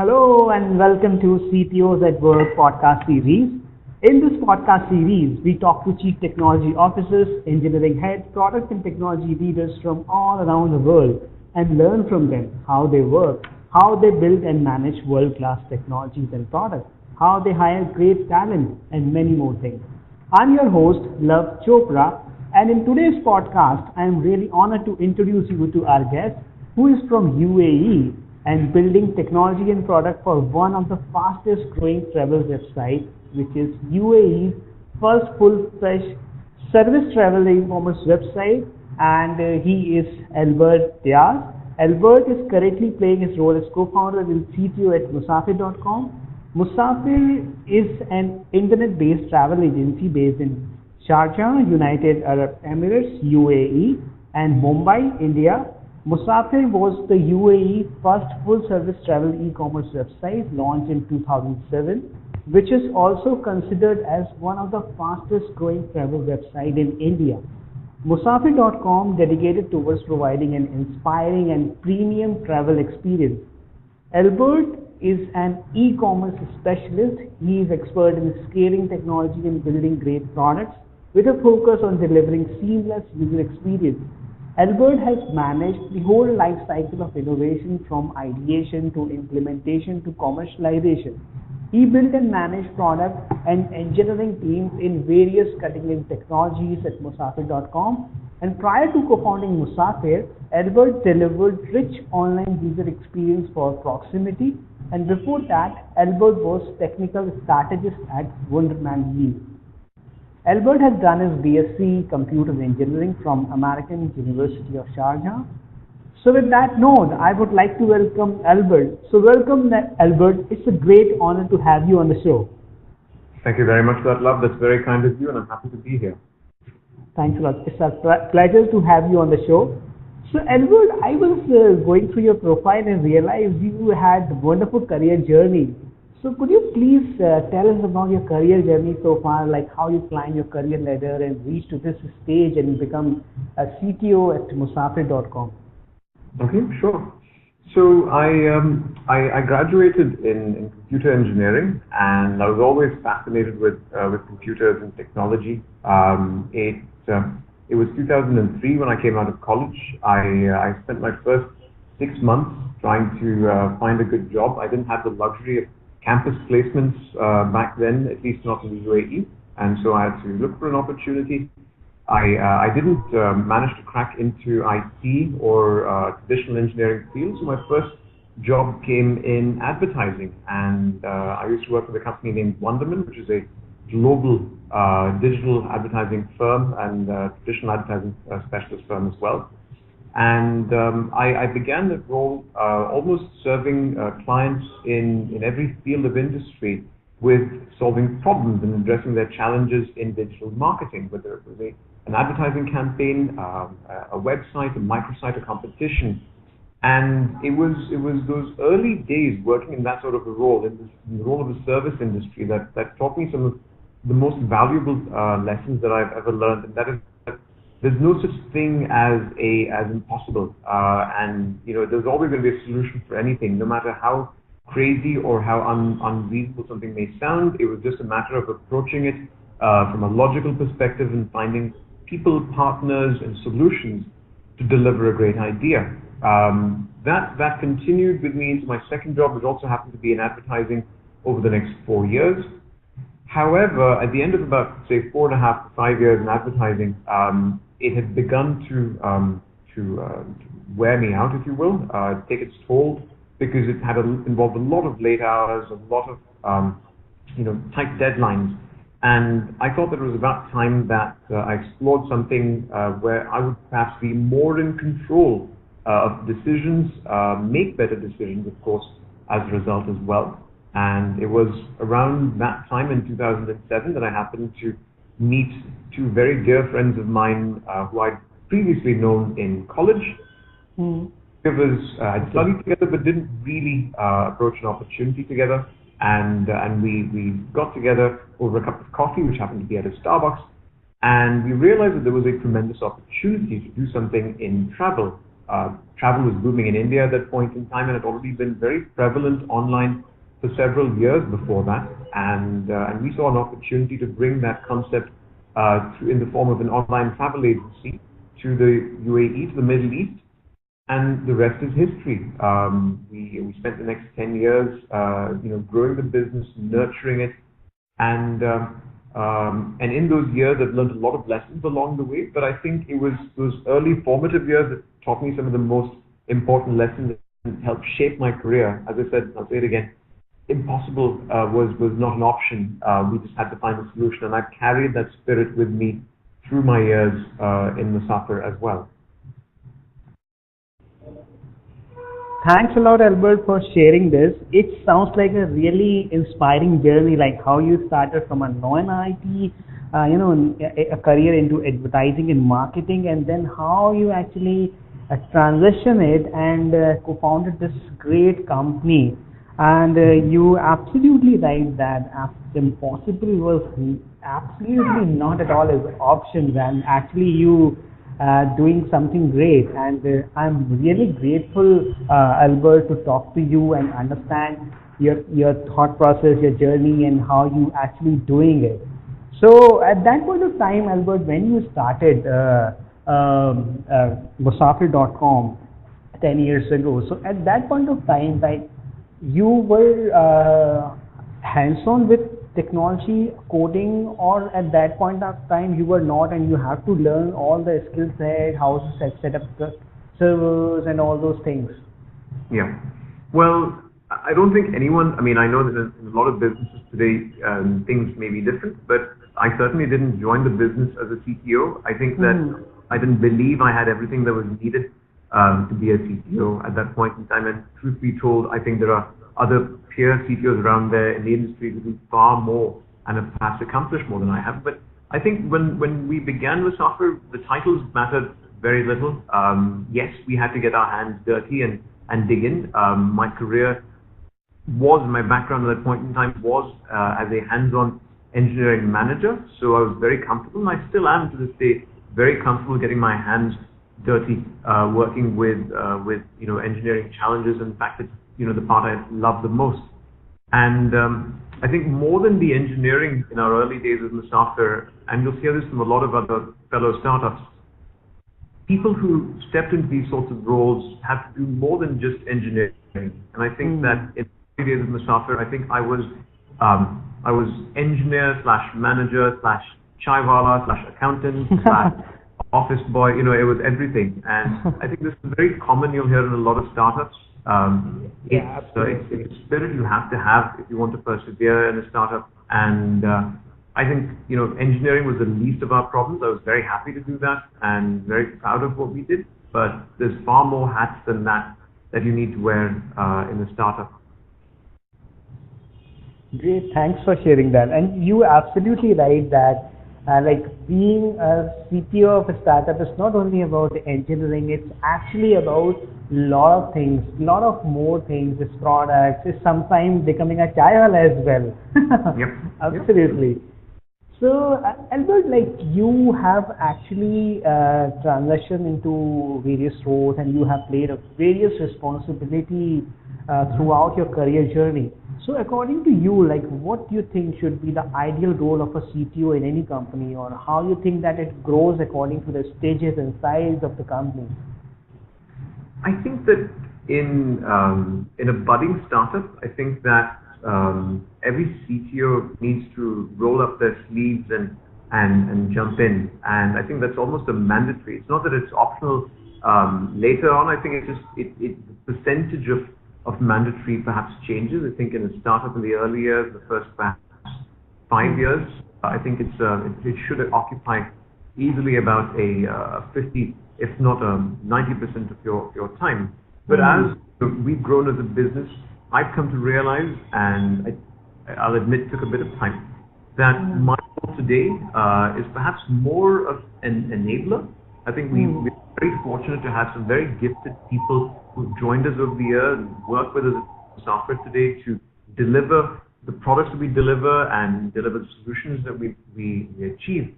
Hello and welcome to CTOs at Work podcast series. In this podcast series, we talk to chief technology officers, engineering heads, product and technology leaders from all around the world and learn from them how they work, how they build and manage world-class technologies and products, how they hire great talent, and many more things. I'm your host, Love Chopra, and in today's podcast, I am really honored to introduce you to our guest who is from UAE and building technology and product for one of the fastest growing travel websites, which is UAE's first full-fledged service travel e-commerce website, and he is Albert Diaz. Albert is currently playing his role as co-founder and CTO at Musafir.com. Musafir is an internet-based travel agency based in Sharjah, United Arab Emirates, UAE, and Mumbai, India. Musafir was the UAE first full-service travel e-commerce website launched in 2007, which is also considered as one of the fastest-growing travel websites in India. Musafir.com dedicated towards providing an inspiring and premium travel experience. Albert is an e-commerce specialist. He is expert in scaling technology and building great products with a focus on delivering seamless user experience. Albert has managed the whole life cycle of innovation from ideation to implementation to commercialization. He built and managed product and engineering teams in various cutting-edge technologies at Musafir.com. And prior to co-founding Musafir, Albert delivered rich online user experience for proximity. And before that, Albert was Technical Strategist at Wunderman Mena. Albert has done his BSc Computer Engineering from American University of Sharjah. So with that note, I would like to welcome Albert. So welcome Albert. It's a great honor to have you on the show. Thank you very much for that, Love. That's very kind of you, and I'm happy to be here. Thanks a lot. It's a pleasure to have you on the show. So Albert, I was going through your profile and realized you had a wonderful career journey. So could you please tell us about your career journey so far, like how you climbed your career ladder and reached to this stage and become a CTO at Musafir.com? Okay, sure. So I graduated in computer engineering, and I was always fascinated with computers and technology. It was 2003 when I came out of college. I spent my first 6 months trying to find a good job. I didn't have the luxury of campus placements back then, at least not in the UAE, and so I had to look for an opportunity. I didn't manage to crack into IT or traditional engineering fields, so my first job came in advertising, and I used to work with a company named Wunderman, which is a global digital advertising firm and traditional advertising specialist firm as well. And I began that role almost serving clients in every field of industry with solving problems and addressing their challenges in digital marketing, whether it was an advertising campaign, a website, a microsite, a competition. And it was those early days working in that sort of a role, in the role of the service industry, that taught me some of the most valuable lessons that I've ever learned, and that is that there's no such thing as impossible, and there's always going to be a solution for anything, no matter how crazy or how unreasonable something may sound. It was just a matter of approaching it from a logical perspective and finding people, partners, and solutions to deliver a great idea. That continued with me into my second job, which also happened to be in advertising over the next 4 years. However, at the end of about, say, 4.5 to 5 years in advertising, it had begun to wear me out, if you will, take its toll, because it had involved a lot of late hours, a lot of tight deadlines, and I thought that it was about time that I explored something where I would perhaps be more in control of decisions, make better decisions, of course, as a result as well. And it was around that time in 2007 that I happened to meet two very dear friends of mine who I'd previously known in college. I'd studied together but didn't really approach an opportunity together. And we got together over a cup of coffee, which happened to be at a Starbucks. And we realized that there was a tremendous opportunity to do something in travel travel was booming in India at that point in time, and had already been very prevalent online for several years before that. And we saw an opportunity to bring that concept in the form of an online travel agency to the UAE, to the Middle East, and the rest is history. We spent the next 10 years, growing the business, nurturing it, and in those years, I've learned a lot of lessons along the way. But I think it was those early formative years that taught me some of the most important lessons and helped shape my career. As I said, I'll say it again. Impossible was not an option. We just had to find a solution, and I've carried that spirit with me through my years in Musafir as well. Thanks a lot, Albert, for sharing this. It sounds like a really inspiring journey, like how you started from a non-IT, a career into advertising and marketing, and then how you actually transition it and co-founded this great company. And you absolutely right that impossible was absolutely not at all an option, and actually you doing something great. And I'm really grateful, Albert, to talk to you and understand your thought process, your journey, and how you actually doing it. So at that point of time, Albert, when you started Musafir.com 10 years ago, so at that point of time, like, you were hands-on with technology, coding, or at that point of time you were not, and you have to learn all the skill set, how to set up the servers and all those things? Yeah. Well, I don't think anyone, I know that in a lot of businesses today, things may be different, but I certainly didn't join the business as a CTO. I think that I didn't believe I had everything that was needed to be a CTO at that point in time. And truth be told, I think there are other peer CTOs around there in the industry who do far more and have perhaps accomplished more than I have. But I think when we began with software, the titles mattered very little. Yes, we had to get our hands dirty and dig in. My background at that point in time was as a hands-on engineering manager, so I was very comfortable, and I still am to this day very comfortable getting my hands dirty, working with engineering challenges. In fact, it's the part I love the most. And I think more than the engineering in our early days with Musafir, and you'll hear this from a lot of other fellow startups, people who stepped into these sorts of roles have to do more than just engineering. And I think that in the early days of Musafir, I think I was engineer / manager / chaiwala / accountant / office boy. It was everything. And I think this is very common. You'll hear in a lot of startups. It's a spirit you have to have if you want to persevere in a startup. And I think engineering was the least of our problems. I was very happy to do that and very proud of what we did. But there's far more hats than that you need to wear in a startup. Great, thanks for sharing that. And you absolutely right that being a CTO of a startup is not only about engineering, it's actually about a lot of things, lot of more things. It's products, it's sometimes becoming a child as well. Yep. Absolutely. Yep. So Albert, you have actually transitioned into various roles, and you have played a various responsibility throughout your career journey. So according to you, what do you think should be the ideal role of a CTO in any company, or how you think that it grows according to the stages and size of the company? I think that in a budding startup, I think that every CTO needs to roll up their sleeves and jump in. And I think that's almost a mandatory. It's not that it's optional later on. I think the percentage of mandatory perhaps changes. I think in a startup in the early years, the first perhaps 5 years, I think it should occupy easily about a 50, if not 90% of your time. But as we've grown as a business, I've come to realize, and I'll admit took a bit of time, that my role today is perhaps more of an enabler. I think we're very fortunate to have some very gifted people who've joined us over the years and work with us at software today to deliver the products that we deliver and deliver the solutions that we achieve.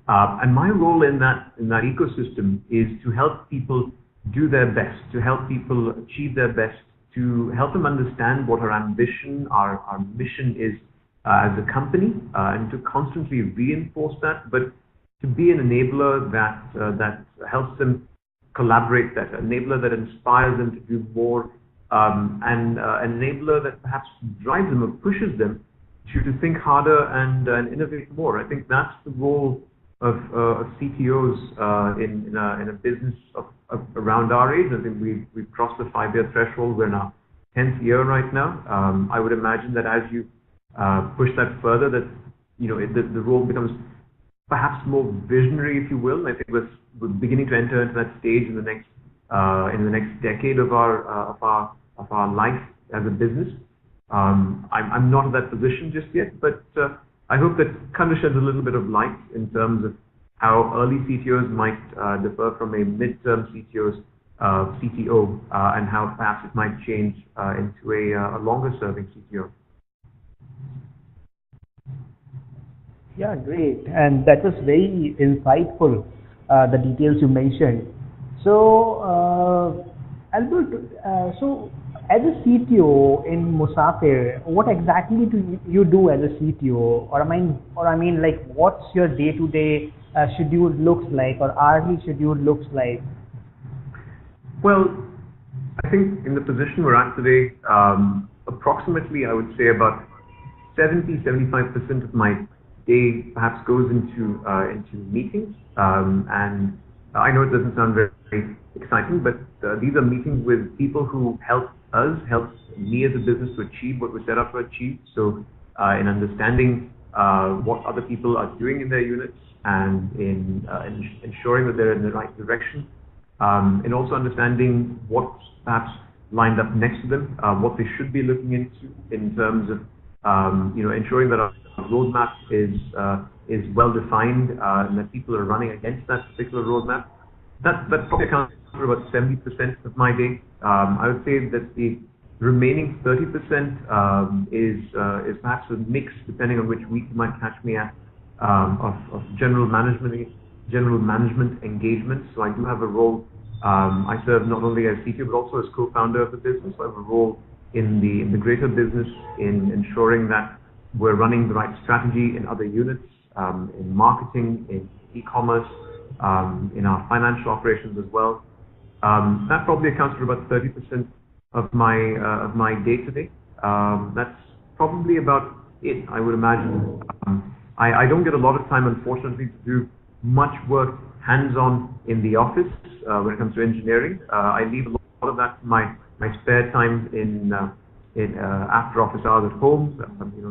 And my role in that ecosystem is to help people do their best, to help people achieve their best, to help them understand what our ambition, our mission is as a company, and to constantly reinforce that, but to be an enabler that helps them collaborate, that enabler that inspires them to do more, and an enabler that perhaps drives them or pushes them to think harder and innovate more. I think that's the role of CTOs in a business of around our age. I think we've crossed the 5-year threshold. We're in our 10th year right now. I would imagine that as you push that further, that the role becomes perhaps more visionary, if you will. I think we're beginning to enter into that stage in the next decade of our life as a business. I'm not in that position just yet, but I hope that kind of sheds a little bit of light in terms of how early CTOs might differ from a mid-term CTO, and how perhaps it might change into a longer-serving CTO. Yeah, great. And that was very insightful, the details you mentioned. So, Albert, as a CTO in Musafir, what exactly do you do as a CTO? Or I mean, like, what's your day-to-day schedule looks like, or hourly schedule looks like? Well, I think in the position we're at today, approximately, I would say about 70-75% of my day perhaps goes into meetings, and I know it doesn't sound very exciting, but these are meetings with people who help me as a business to achieve what we set up to achieve. So in understanding what other people are doing in their units, and in ensuring that they're in the right direction, and also understanding what's perhaps lined up next to them, what they should be looking into in terms of ensuring that our roadmap is well defined, and that people are running against that particular roadmap. That probably accounts for about 70% of my day. I would say that the remaining 30% is perhaps a mix, depending on which week you might catch me at, of general management engagements. So I do have a role. I serve not only as CTO but also as co-founder of the business. So I have a role in the greater business in ensuring that we're running the right strategy in other units, in marketing, in e-commerce, in our financial operations as well. That probably accounts for about 30% of my day-to-day. That's probably about it, I would imagine. I don't get a lot of time, unfortunately, to do much work hands-on in the office when it comes to engineering. I leave a lot of that to my spare time in after office hours at home,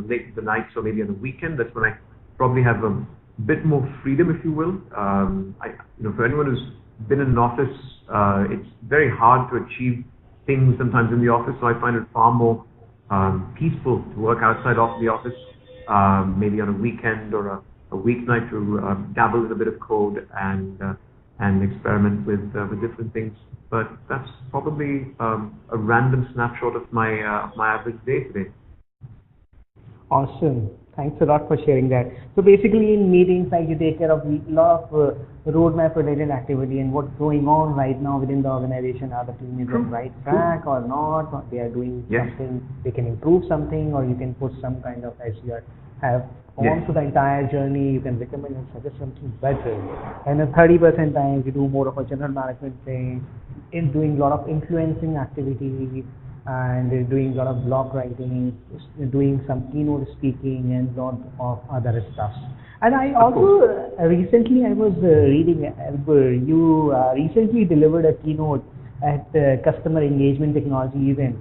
late in the night, so maybe on the weekend. That's when I probably have a bit more freedom, if you will. For anyone who's been in an office, it's very hard to achieve things sometimes in the office, so I find it far more peaceful to work outside of the office, maybe on a weekend or a weeknight, to dabble in a bit of code and experiment with different things. But that's probably a random snapshot of my average day today. Awesome. Thanks a lot for sharing that. So basically, in meetings, like, you take care of a lot of roadmap related activity and what's going on right now within the organization. Are the team is on the right track or not? Or they are doing something, they can improve something, or you can put some kind of, as you have gone through the entire journey, you can recommend and suggest something better. And the 30% time you do more of a general management thing, in doing a lot of influencing activities, and doing a lot of blog writing, doing some keynote speaking, and a lot of other stuff. And I also recently I was reading, you recently delivered a keynote at the Customer Engagement Technology event,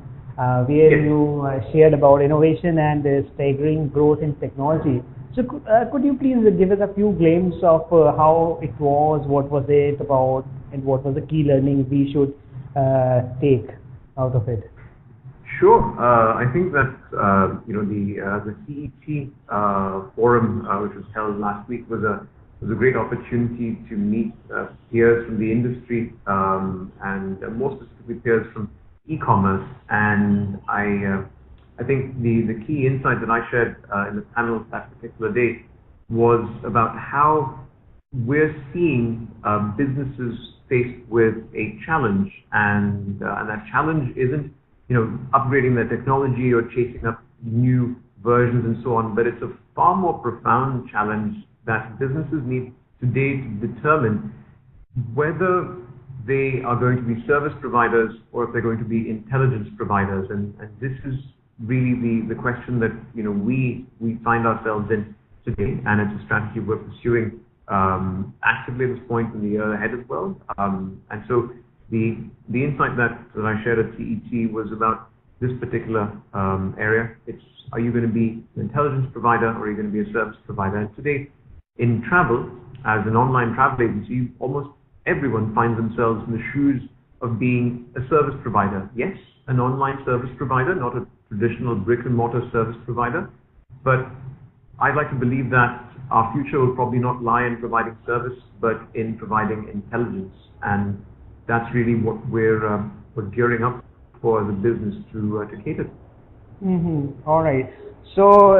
where you shared about innovation and staggering growth in technology. So could you please give us a few glimpses of how it was, what was it about, and what was the key learnings we should take out of it? Sure. I think that the CET forum, which was held last week, was a great opportunity to meet peers from the industry, and more specifically peers from e-commerce. And I think the key insight that I shared in the panel that particular day was about how we're seeing businesses faced with a challenge, and that challenge isn't, upgrading their technology or chasing up new versions and so on, but it's a far more profound challenge that businesses need today to determine whether they are going to be service providers or if they're going to be intelligence providers, and this is really the question that we find ourselves in today, and it's a strategy we're pursuing actively at this point in the year ahead as well. And so the insight that I shared at CET was about this particular area. It's, are you going to be an intelligence provider or are you going to be a service provider? And today in travel, as an online travel agency, almost everyone finds themselves in the shoes of being a service provider. Yes, an online service provider, not a traditional brick and mortar service provider, but I'd like to believe that our future will probably not lie in providing service, but in providing intelligence, and that's really what we're gearing up for as a business to cater. All right. So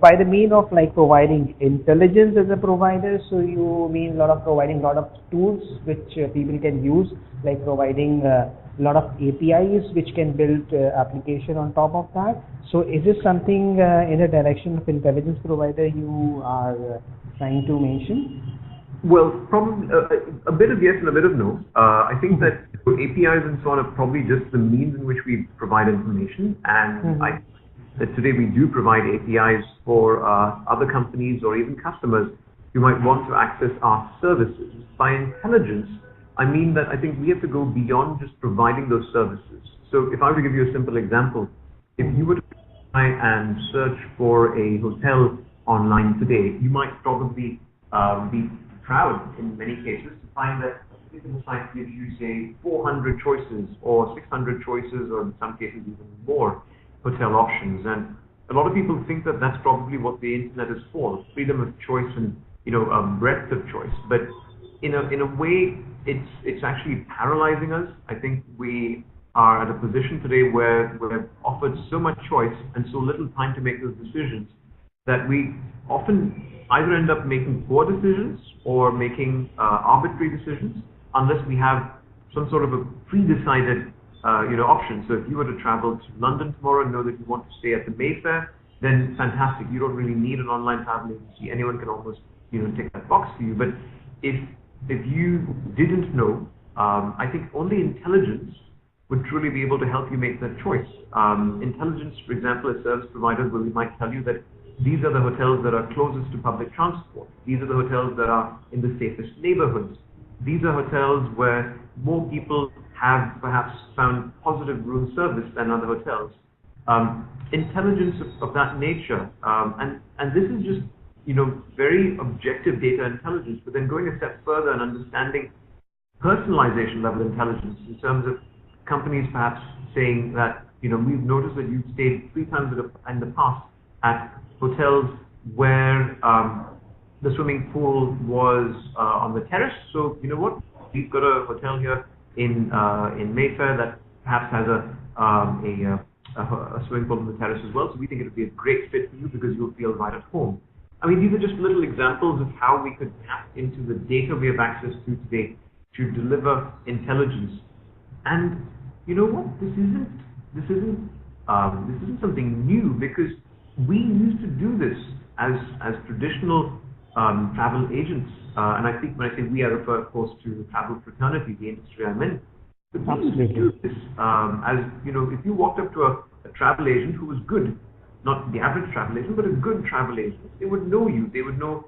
by the mean of like providing intelligence as a provider, so you mean providing a lot of tools which people can use, like providing a lot of APIs which can build application on top of that. So is this something in the direction of intelligence provider you are trying to mention? Well, probably a bit of yes and a bit of no. I think that APIs and so on are probably just the means in which we provide information, and that today we do provide APIs for other companies or even customers who might want to access our services. By intelligence, I mean that I think we have to go beyond just providing those services. So if I were to give you a simple example, if you were to try and search for a hotel online today, you might probably be proud in many cases to find that the site gives you, say, 400 choices or 600 choices, or in some cases even more hotel options. And a lot of people think that that's probably what the internet is for, freedom of choice and breadth of choice. But in a way, it's actually paralyzing us. I think we are at a position today where we're offered so much choice and so little time to make those decisions that we often either end up making poor decisions or making arbitrary decisions unless we have some sort of a pre-decided option. So if you were to travel to London tomorrow and know that you want to stay at the Mayfair, then fantastic. You don't really need an online travel agency. Anyone can almost tick that box for you. But if you didn't know, I think only intelligence would truly be able to help you make that choice. Intelligence, for example, as service providers, where we might tell you that these are the hotels that are closest to public transport. These are the hotels that are in the safest neighborhoods. These are hotels where more people have perhaps found positive room service than other hotels. Intelligence of that nature, and this is just very objective data intelligence, but then going a step further and understanding personalization level intelligence in terms of companies perhaps saying that we've noticed that you've stayed 3 times in the past at hotels where the swimming pool was on the terrace. So you know what? We've got a hotel here in Mayfair that perhaps has a swimming pool on the terrace as well. So we think it would be a great fit for you because you'll feel right at home. I mean, these are just little examples of how we could tap into the data we have access to today to deliver intelligence. And you know what? This isn't something new, because we used to do this as traditional travel agents, and I think when I say we, I refer, of course, to the travel fraternity, the industry I'm in. But we used to do this as if you walked up to a travel agent who was good, not the average travel agent, but a good travel agent, they would know you. They would know,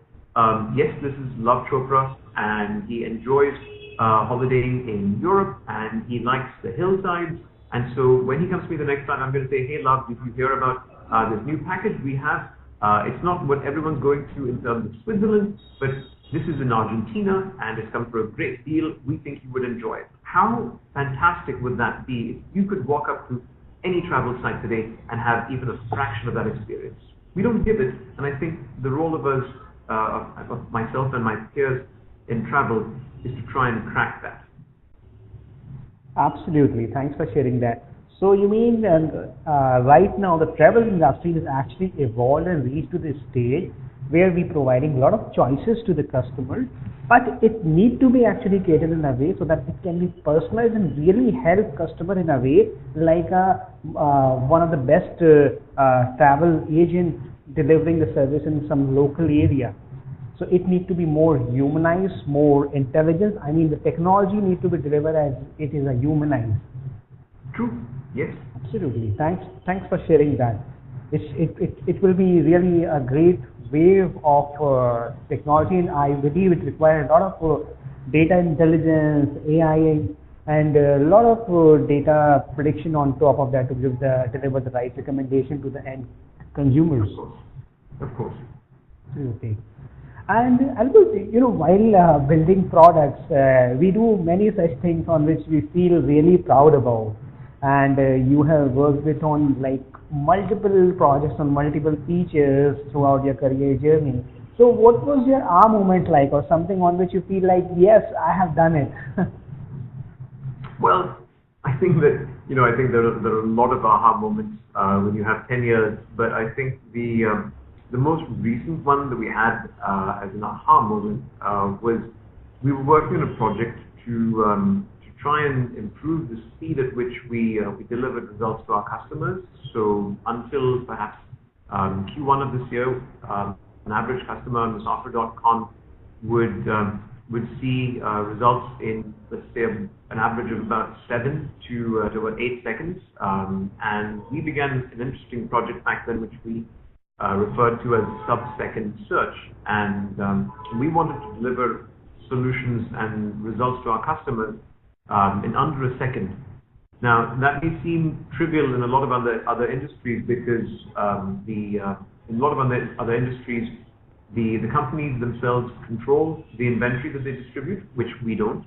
yes, this is Love Chopra, and he enjoys holidaying in Europe, and he likes the hillsides. And so when he comes to me the next time, I'm going to say, hey, Love, did you hear about this new package we have? It's not what everyone's going to in terms of Switzerland, but this is in Argentina, and it's come for a great deal. We think you would enjoy it. How fantastic would that be if you could walk up to any travel site today and have even a fraction of that experience? We don't give it, and I think the role of us, of myself and my peers in travel, is to try and crack that. Absolutely. Thanks for sharing that. So you mean right now the travel industry has actually evolved and reached to this stage where we providing a lot of choices to the customer, but it need to be actually catered in a way so that it can be personalized and really help customer in a way like one of the best travel agent delivering the service in some local area. So it need to be more humanized, more intelligent. I mean, the technology need to be delivered as it is a humanized. True. Yes. Absolutely. Thanks for sharing that. It will be really a great wave of technology, and I believe it requires a lot of data intelligence, AI, and a lot of data prediction on top of that to deliver the right recommendation to the end consumers. Of course. Absolutely. And Albert, while building products, we do many such things on which we feel really proud about. And you have worked with on like multiple projects on multiple features throughout your career journey. So what was your aha moment like, or something on which you feel like, yes, I have done it? Well, I think that, I think there are a lot of aha moments when you have 10 years, but I think the most recent one that we had as an aha moment was we were working on a project to try and improve the speed at which we delivered results to our customers. So until perhaps Q1 of this year, an average customer on Musafir.com would see results in, let's say, an average of about 7 to about 8 seconds. And we began an interesting project back then, which we referred to as sub-second search. And we wanted to deliver solutions and results to our customers in under a second. Now, that may seem trivial in a lot of other industries because in a lot of other industries, the companies themselves control the inventory that they distribute, which we don't.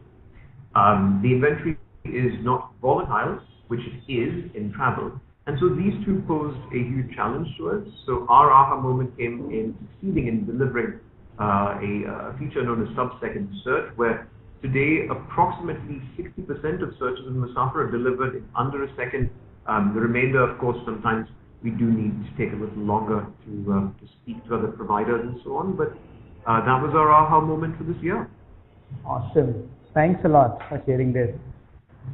The inventory is not volatile, which it is in travel. And so these two posed a huge challenge to us. So our aha moment came in succeeding in delivering a feature known as sub-second search, where today approximately 60% of searches in Musafir are delivered in under a second. The remainder, of course, sometimes we do need to take a little longer to speak to other providers and so on. But that was our aha moment for this year. Awesome. Thanks a lot for sharing this.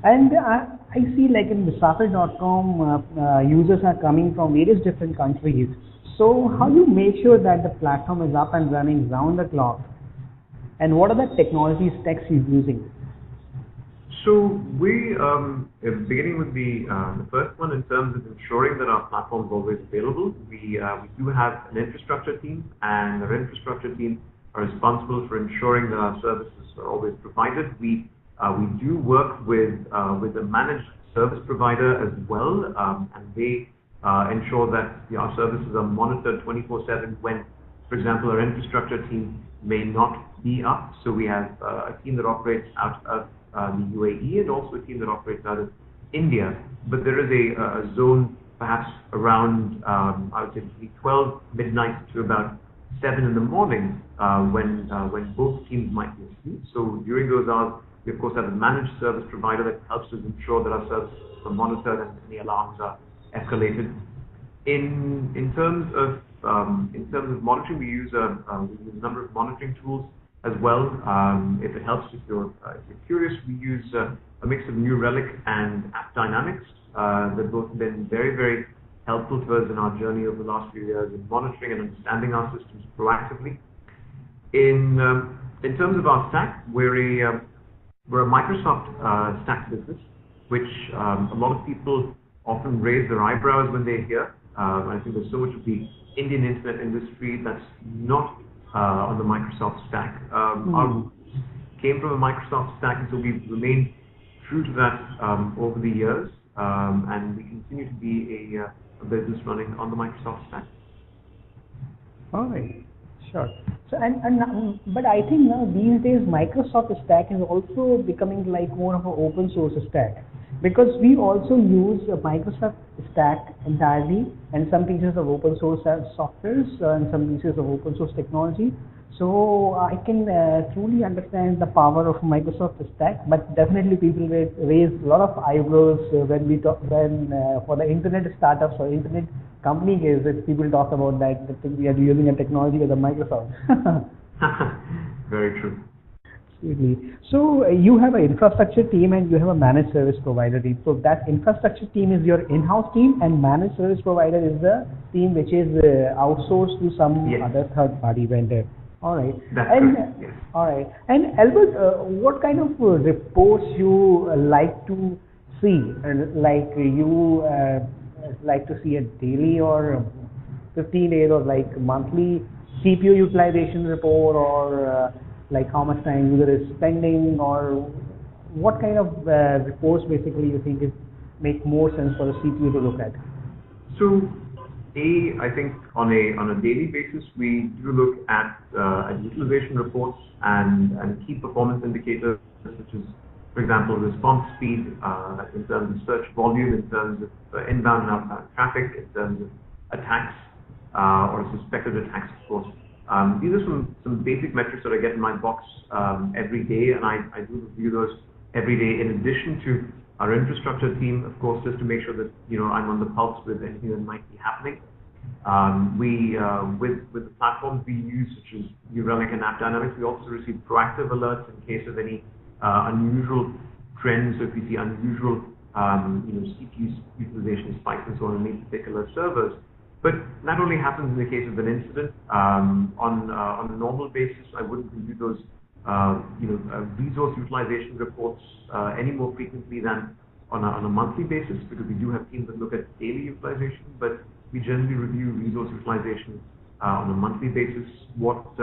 And I see like in Musafir.com, users are coming from various different countries. So how do you make sure that the platform is up and running round the clock? And what are the technology stacks you're using? So we, beginning with the first one, in terms of ensuring that our platform is always available, we do have an infrastructure team, and our infrastructure team are responsible for ensuring that our services are always provided. We do work with a managed service provider as well, and they ensure that our services are monitored 24/7 when, for example, our infrastructure team may not be up. So we have a team that operates out of the UAE and also a team that operates out of India. But there is a zone perhaps around, I would say, 12 midnight to about 7 in the morning when both teams might be asleep. So during those hours, we of course have a managed service provider that helps us ensure that our services are monitored and any alarms are escalated. In terms of monitoring, we use a number of monitoring tools as well. If it helps, if you're curious, we use a mix of New Relic and App Dynamics that both have been very, very helpful to us in our journey over the last few years in monitoring and understanding our systems proactively. In terms of our stack, we're a Microsoft stack business, which a lot of people often raise their eyebrows when they hear. I think there's so much of the Indian internet industry that's not on the Microsoft stack. Our came from a Microsoft stack, and so we've remained true to that over the years, and we continue to be a business running on the Microsoft stack. All right, sure. So but I think now these days Microsoft stack is also becoming like more of an open source stack, because we also use a Microsoft stack entirely and some pieces of open source softwares and some pieces of open source technology. So I can truly understand the power of Microsoft stack, but definitely people raise a lot of eyebrows when we talk for the internet startups or internet company case, if people talk about that, we are using a technology with a Microsoft. Very true. Absolutely. So you have an infrastructure team and you have a managed service provider team. So that infrastructure team is your in-house team, and managed service provider is the team which is outsourced to some other third-party vendor. All right. That's correct. Yes. All right. And Albert, what kind of reports you like to see? Like you like to see a daily or 15 days or like monthly CPU utilization report, or like how much time user is spending, or what kind of reports basically you think make more sense for the CPU to look at? So, I think on a daily basis, we do look at utilization reports and key performance indicators such as, for example, response speed, in terms of search volume, in terms of inbound and outbound traffic, in terms of attacks or suspected attacks, of course. These are some basic metrics that I get in my box every day, and I do review those every day in addition to our infrastructure team, of course, just to make sure that I'm on the pulse with anything that might be happening. With the platforms we use, such as New Relic and App Dynamics, we also receive proactive alerts in case of any unusual trends. So if we see unusual CPU utilization spikes and so on any particular servers. But that only happens in the case of an incident. On a normal basis, I wouldn't review those resource utilization reports any more frequently than on a monthly basis, because we do have teams that look at daily utilization, but we generally review resource utilization on a monthly basis. What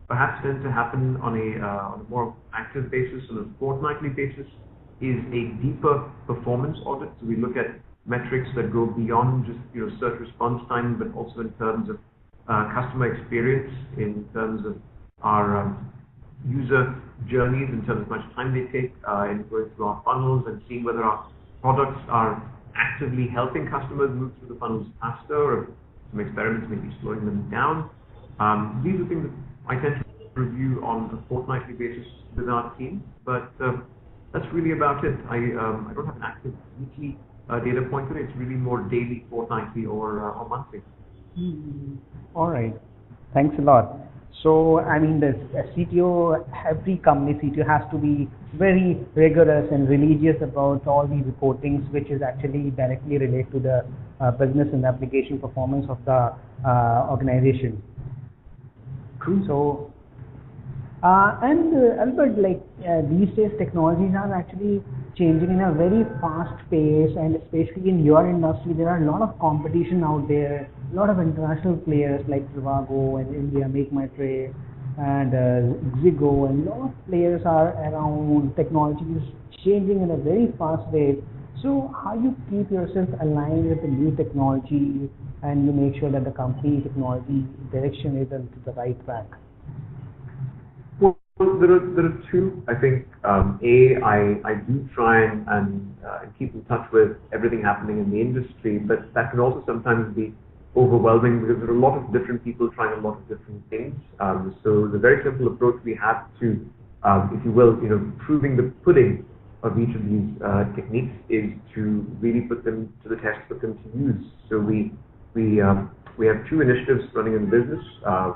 perhaps tends to happen on a more active basis, on a fortnightly basis, is a deeper performance audit. So we look at metrics that go beyond just search response time, but also in terms of customer experience, in terms of our user journeys, in terms of how much time they take in going through our funnels, and seeing whether our products are actively helping customers move through the funnels faster, or some experiments may be slowing them down. These are things that I tend to review on a fortnightly basis with our team, but that's really about it. I don't have an active weekly data point today. It's really more daily, fortnightly, or monthly. All right. Thanks a lot. So, I mean, the CTO, every company CTO has to be very rigorous and religious about all these reportings, which is actually directly related to the business and application performance of the organization. Cool. So, Albert, these days technologies are actually changing in a very fast pace, and especially in your industry, there are a lot of competition out there. A lot of international players like Trivago and India Make My Trade and Ziggo, and a lot of players are around. Technology is changing in a very fast rate. So how you keep yourself aligned with the new technology, and you make sure that the company technology direction is on the right track? Well, there are two. I think I do try and keep in touch with everything happening in the industry, but that can also sometimes be overwhelming because there are a lot of different people trying a lot of different things. So the very simple approach we have to, if you will, proving the pudding of each of these techniques is to really put them to the test, put them to use. So we have two initiatives running in the business.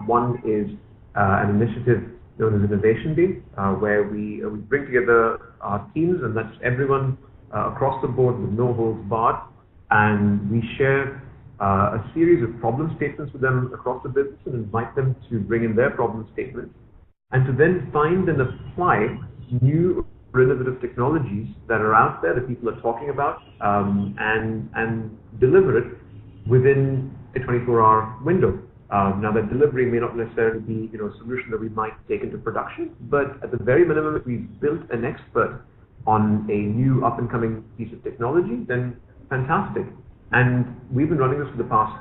One is an initiative known as Innovation Day, where we bring together our teams, and that's everyone across the board with no holds barred, and we share a series of problem statements with them across the business and invite them to bring in their problem statements, and to then find and apply new or innovative technologies that are out there that people are talking about, and deliver it within a 24-hour window. Now that delivery may not necessarily be a solution that we might take into production, but at the very minimum, if we've built an expert on a new up-and-coming piece of technology, then fantastic. And we've been running this for the past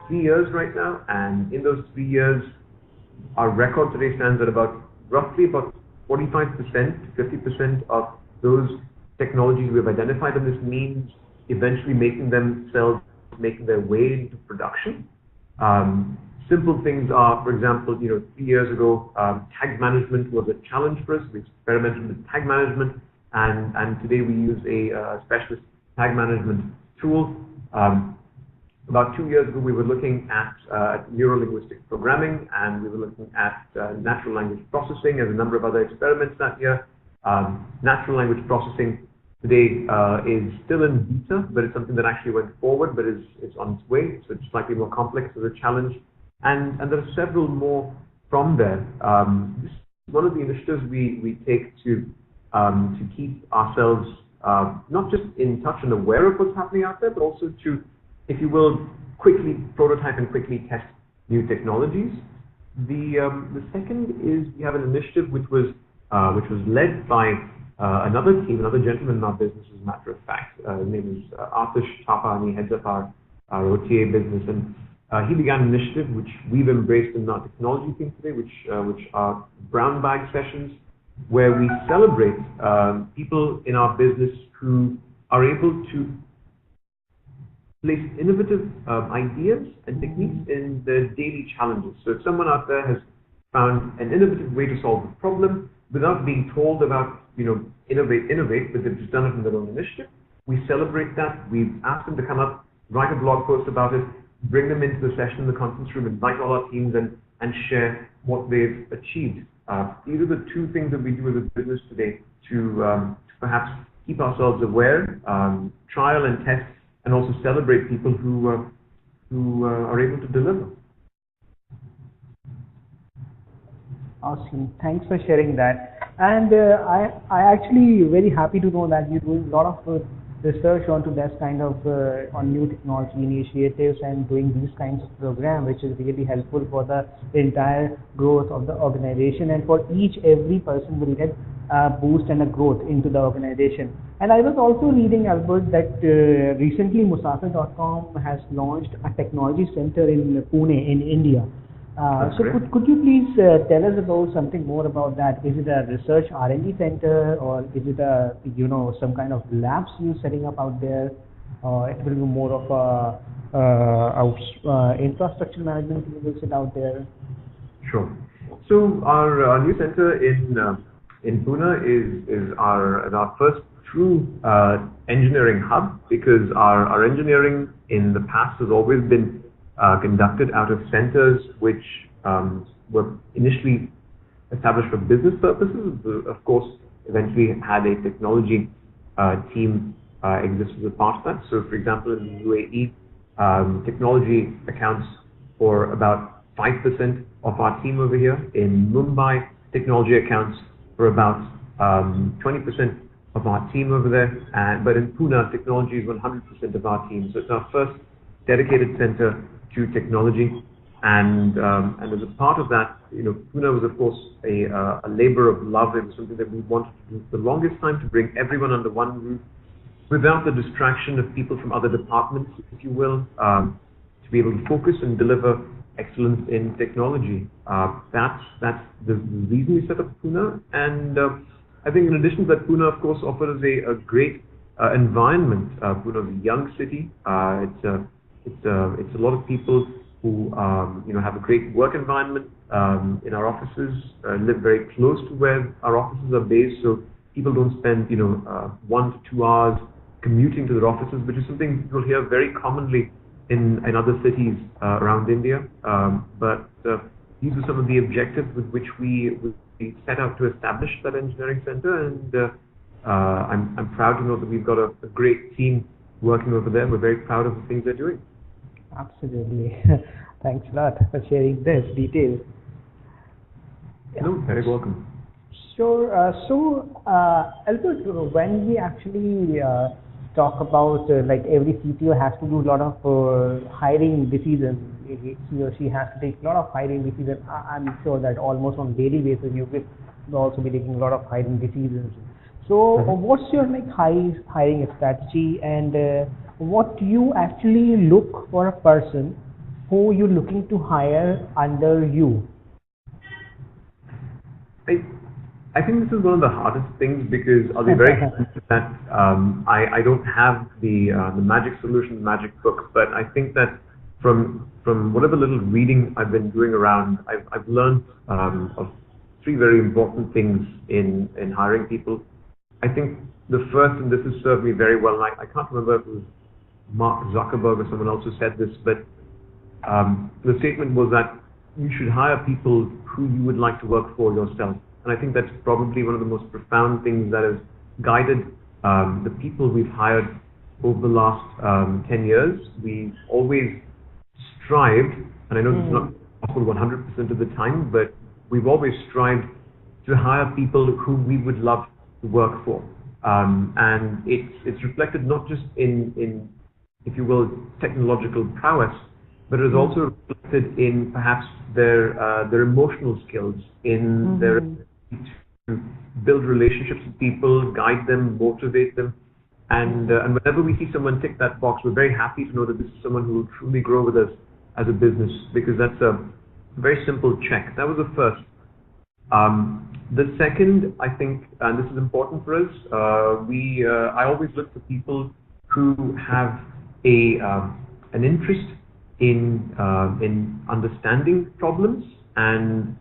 3 years right now, and in those 3 years, our record today stands at roughly about 45% to 50% of those technologies we've identified, and this means eventually making their way into production. Simple things are, for example, 3 years ago, tag management was a challenge for us. We experimented with tag management, and today we use a specialist tag management tool. about 2 years ago, we were looking at neuro-linguistic programming, and we were looking at natural language processing and a number of other experiments that year. Natural language processing today is still in beta, but it's something that actually went forward, but it's on its way, so it's slightly more complex as a challenge. And there are several more from there. This is one of the initiatives we take to keep ourselves not just in touch and aware of what's happening out there, but also to, if you will, quickly prototype and quickly test new technologies. The second is we have an initiative which was led by another team, another gentleman in our business, as a matter of fact. His name is Chopra, and he heads up our OTA business. And he began an initiative which we've embraced in our technology team today, which are brown bag sessions, where we celebrate people in our business who are able to place innovative ideas and techniques in their daily challenges. So if someone out there has found an innovative way to solve a problem without being told about, innovate, but they've just done it in their own initiative, we celebrate that. We've asked them to come up, write a blog post about it, bring them into the session in the conference room, invite all our teams and share what they've achieved. These are the two things that we do as a business today to perhaps keep ourselves aware, trial and test, and also celebrate people who are able to deliver. Awesome. Thanks for sharing that. And I actually very happy to know that you're doing a lot of research onto this kind of on new technology initiatives and doing these kinds of programs, which is really helpful for the entire growth of the organization, and for every person will get a boost and a growth into the organization. And I was also reading, Albert, that recently Musafir.com has launched a technology center in Pune in India. So could you please tell us about something more about that? Is it a research R&D center, or is it a some kind of labs you're setting up out there? It will be more of a infrastructure management you will sit out there. Sure. So our new center in Pune is our first true engineering hub, because our engineering in the past has always been conducted out of centers which were initially established for business purposes. Of course, eventually had a technology team exist as a part of that. So, for example, in the UAE, technology accounts for about 5% of our team over here. In Mumbai, technology accounts for about 20% of our team over there. But in Pune, technology is 100% of our team. So it's our first dedicated center to technology, and as a part of that, Pune was of course a labor of love. It was something that we wanted to do for the longest time, to bring everyone under one roof, without the distraction of people from other departments, if you will, to be able to focus and deliver excellence in technology. That's the reason we set up Pune, and I think in addition to that, Pune of course offers a great environment. Pune is a young city. It's a lot of people who have a great work environment in our offices, live very close to where our offices are based, so people don't spend 1 to 2 hours commuting to their offices, which is something you'll hear very commonly in other cities around India. But these are some of the objectives with which we set out to establish that engineering center, and I'm proud to know that we've got a great team working over there. We're very proud of the things they're doing. Absolutely. Thanks a lot for sharing this detail. No, very welcome. Sure. Albert, when we actually talk about like every CTO has to do a lot of hiring decisions, he or she has to take a lot of hiring decisions. I'm sure that almost on daily basis you will also be taking a lot of hiring decisions. So what's your hiring strategy, and what do you actually look for a person who you're looking to hire under you? I think this is one of the hardest things, because I'll be very honest that I don't have the magic solution, the magic book, but I think that from whatever little reading I've been doing around, I've learned of 3 very important things in hiring people. I think the first, and this has served me very well, and I can't remember if it was Mark Zuckerberg or someone else who said this, but the statement was that you should hire people who you would like to work for yourself. And I think that's probably one of the most profound things that has guided the people we've hired over the last 10 years. We've always strived, and I know this is not possible 100% of the time, but we've always strived to hire people who we would love to work for. And it's reflected not just in, if you will, technological prowess, but it is also reflected in perhaps their emotional skills, in their ability to build relationships with people, guide them, motivate them. And whenever we see someone tick that box, we're very happy to know that this is someone who will truly grow with us as a business, because that's a very simple check. That was the first. The second, I think, and this is important for us, I always look for people who have an interest in understanding problems, and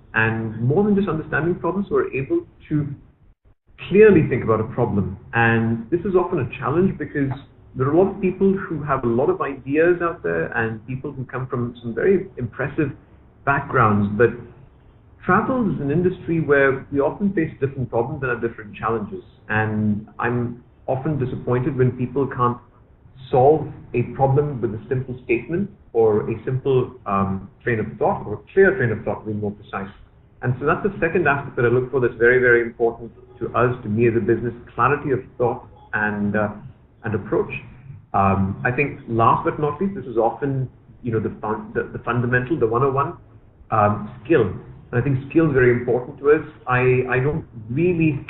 more than just understanding problems, who are able to clearly think about a problem. And this is often a challenge because there are a lot of people who have a lot of ideas out there, and people who come from some very impressive backgrounds, but travel is an industry where we often face different problems and have different challenges. And I'm often disappointed when people can't solve a problem with a simple statement or a simple train of thought, or a clear train of thought, to be more precise. And so that's the second aspect that I look for that's very, very important to us, to me as a business: clarity of thought and approach. I think last but not least, this is often the fundamental, the 101, skill. And I think skill is very important to us. I don't really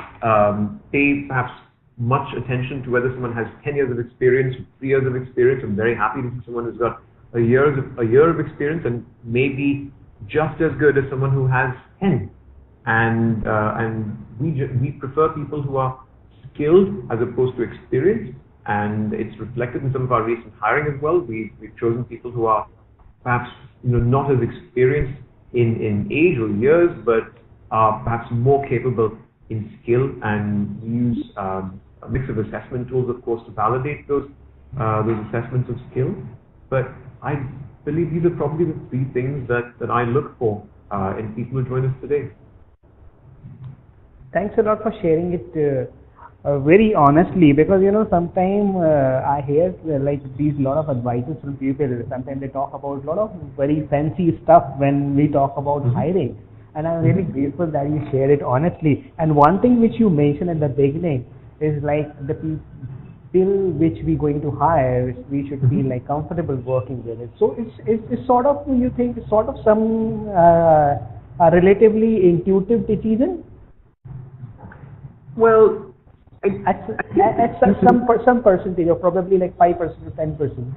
pay perhaps much attention to whether someone has 10 years of experience, 3 years of experience. I'm very happy to see someone who's got a year of experience and maybe just as good as someone who has 10. And we prefer people who are skilled as opposed to experienced, and it's reflected in some of our recent hiring as well. We've chosen people who are perhaps not as experienced in age or years, but are perhaps more capable in skill, and use a mix of assessment tools, of course, to validate those assessments of skill. But I believe these are probably the three things that I look for in people who join us today. Thanks a lot for sharing it very honestly, because sometimes I hear like these lot of advices from people. Sometimes they talk about a lot of very fancy stuff when we talk about hiring, and I'm really grateful that you share it honestly. And one thing which you mentioned at the beginning is like the people which we're going to hire, we should feel like comfortable working with it. So it's sort of, you think, sort of some a relatively intuitive decision? Well, at some percentage, or probably like 5% to 10%.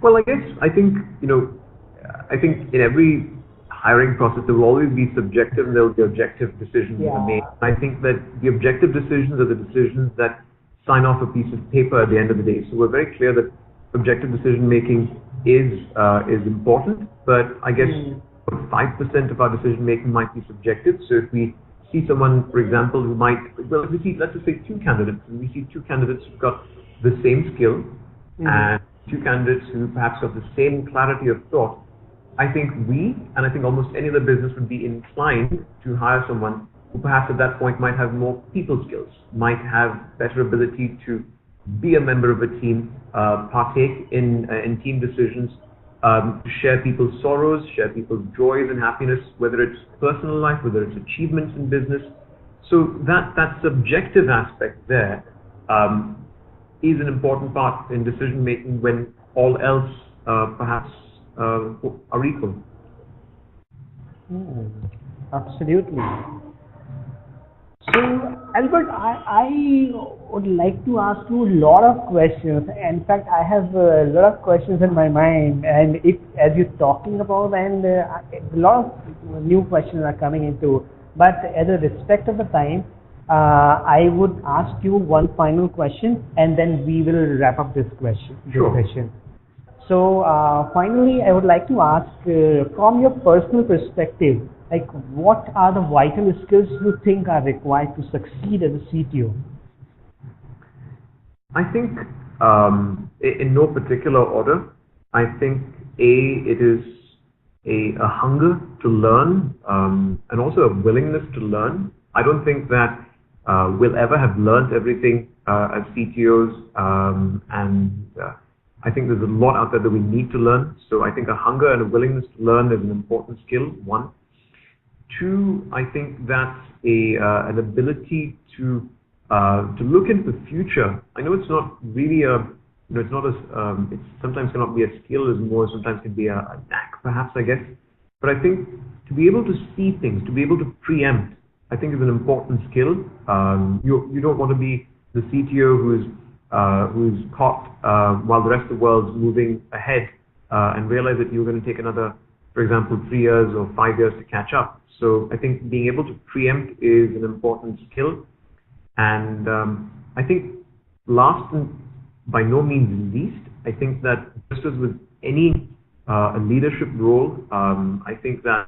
Well, I think in every hiring process there will always be subjective and there will be objective decisions that are made. I think that the objective decisions are the decisions that sign off a piece of paper at the end of the day. So we're very clear that objective decision making is important, but I guess 5% of our decision making might be subjective. So if we see someone, for example, who might, let's just say two candidates, and we see two candidates who've got the same skill, and two candidates who perhaps have the same clarity of thought, I think and I think almost any other business would be inclined to hire someone who perhaps at that point might have more people skills, might have better ability to be a member of a team, partake in team decisions, to share people's sorrows, share people's joys and happiness, whether it's personal life, whether it's achievements in business. So that subjective aspect there is an important part in decision making when all else perhaps are equal. Absolutely. So, Albert, I would like to ask you a lot of questions. In fact, I have a lot of questions in my mind, and as you're talking about, and a lot of new questions are coming into. But as a respect of the time, I would ask you one final question, and then we will wrap up this session. So, finally, I would like to ask, from your personal perspective, like, what are the vital skills you think are required to succeed as a CTO? I think in no particular order. I think it is a hunger to learn, and also a willingness to learn. I don't think that we'll ever have learned everything as CTOs, and I think there's a lot out there that we need to learn. So I think a hunger and a willingness to learn is an important skill, one. Two, I think that's an ability to look into the future. I know it's not really it's not as, it sometimes cannot be a skill, as more sometimes can be a knack, perhaps, I guess. But I think to be able to see things, to be able to preempt, I think is an important skill. You don't want to be the CTO who's caught while the rest of the world's moving ahead and realize that you're going to take another, for example, 3 years or 5 years to catch up. So I think being able to preempt is an important skill. And I think last and by no means least, I think that just as with any leadership role, I think that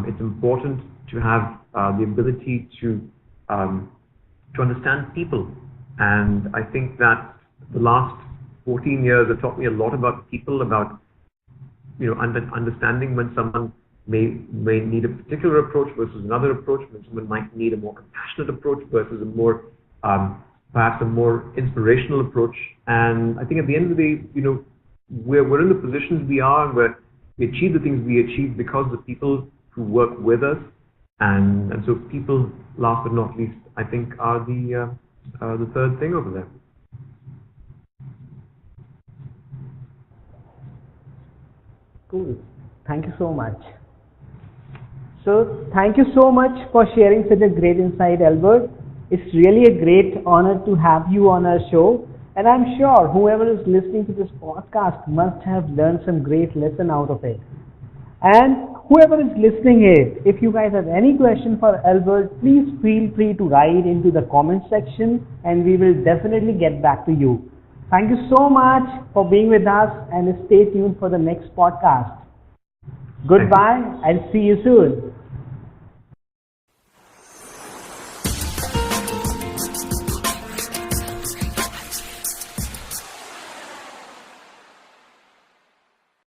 it's important to have the ability to understand people. And I think that the last 14 years have taught me a lot about people, about understanding when someone may need a particular approach versus another approach, when someone might need a more compassionate approach versus a more perhaps a more inspirational approach. And I think at the end of the day, we're in the positions we are, and we achieve the things we achieve because of the people who work with us. And so people, last but not least, I think are the third thing over there. Cool. Thank you so much. So thank you so much for sharing such a great insight, Albert. It's really a great honor to have you on our show. And I'm sure whoever is listening to this podcast must have learned some great lesson out of it. And whoever is listening here, if you guys have any question for Albert, please feel free to write into the comment section and we will definitely get back to you. Thank you so much for being with us, and stay tuned for the next podcast. Goodbye and see you soon.